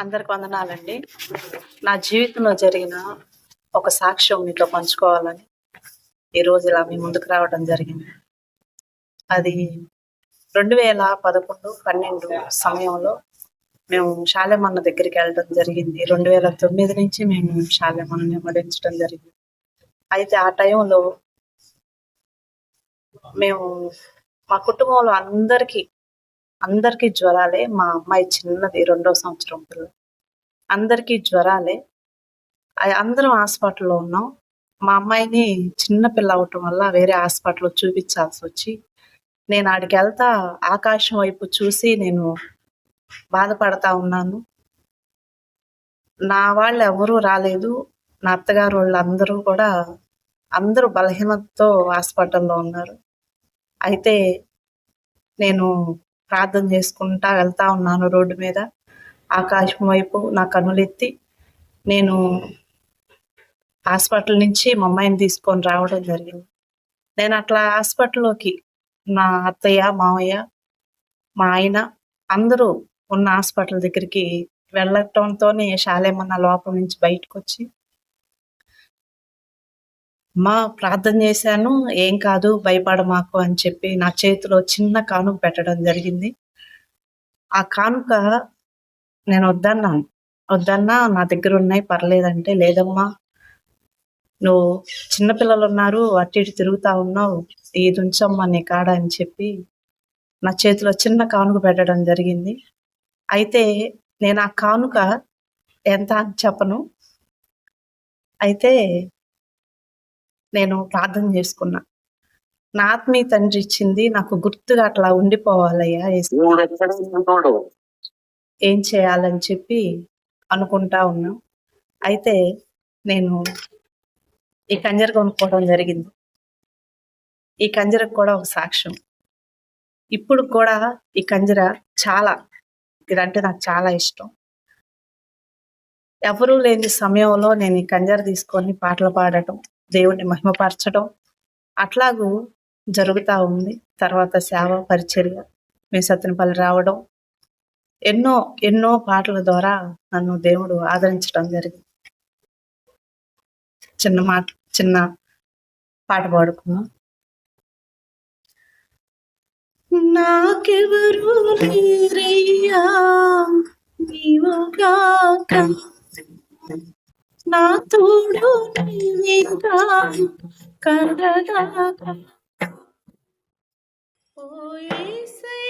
అందరికి వందనాలండి. నా జీవితంలో జరిగిన ఒక సాక్ష్యం మీతో పంచుకోవాలని ఈరోజు ఇలా మీ ముందుకు రావడం జరిగింది. అది 2011, 12 సమయంలో మేము శాలేమన్న దగ్గరికి వెళ్ళడం జరిగింది. 2009 నుంచి మేము శాలేమన్నని వెంబడించడం జరిగింది. అయితే ఆ టైంలో మేము మా కుటుంబంలో అందరికీ జ్వరాలే. మా అమ్మాయి చిన్నది 2వ సంవత్సరం పిల్ల. అందరికీ జ్వరాలే. అందరం హాస్పిటల్లో ఉన్నాం. మా అమ్మాయిని చిన్న పిల్ల అవ్వటం వల్ల వేరే హాస్పిటల్‌లో చూపించాల్సి వచ్చి, నేను ఆడికెళ్తా ఆకాశం వైపు చూసి నేను బాధపడతా ఉన్నాను. నా వాళ్ళు ఎవరూ రాలేదు. నా అత్తగారోళ్ళందరూ కూడా అందరూ బలహీనతతో హాస్పిటల్లో ఉన్నారు. అయితే నేను ప్రార్థన చేసుకుంటా వెళ్తా ఉన్నాను రోడ్డు మీద. ఆకాశం వైపు నా కన్నులెత్తి నేను హాస్పిటల్ నుంచి మా అమ్మాయిని తీసుకొని రావడం జరిగింది. నేను అట్లా హాస్పిటల్‌లోకి నా అత్తయ్య, మావయ్య, మా ఆయన అందరూ ఉన్న హాస్పిటల్ దగ్గరికి వెళ్ళటంతోనే శాలేమన్న లోపల నుంచి బయటకొచ్చి, ప్రార్థన చేశాను. ఏం కాదు భయపడమాకు అని చెప్పి నా చేతిలో చిన్న కానుక పెట్టడం జరిగింది. ఆ కానుక నేను వద్దన్నా నా దగ్గర ఉన్నాయి పర్లేదంటే, లేదమ్మా నువ్వు చిన్నపిల్లలు ఉన్నారు, అటు ఇటు తిరుగుతా ఉన్నావు, ఇది ఉంచమ్మా నీ కాడ అని చెప్పి నా చేతిలో చిన్న కానుక పెట్టడం జరిగింది. అయితే నేను ఆ కానుక ఎంత అని చెప్పను. అయితే నేను ప్రార్థన చేసుకున్నా. నా ఆత్మీయ తండ్రి ఇచ్చింది నాకు గుర్తుగా అట్లా ఉండిపోవాలయ్యా, ఏం చేయాలని చెప్పి అనుకుంటా ఉన్నా. అయితే నేను ఈ కంజర కొనుక్కోవడం జరిగింది. ఈ కంజరకు కూడా ఒక సాక్ష్యం. ఇప్పుడు కూడా ఈ కంజర ఇదంటే నాకు చాలా ఇష్టం. ఎవరూ లేని సమయంలో నేను ఈ కంజర తీసుకొని పాటలు పాడటం, దేవుడిని మహిమపరచడం అట్లాగూ జరుగుతూ ఉంది. తర్వాత సేవ పరిచర్య మేము సత్తెనపల్లి రావడం, ఎన్నో పాటల ద్వారా నన్ను దేవుడు ఆదరించడం జరిగింది. చిన్న పాట పాడుకున్నాం. నాకెవరు లేరయ్యా నీవుగాక, నా తోడు నీవేగా కరదాకా, ఓ యేసయ్యా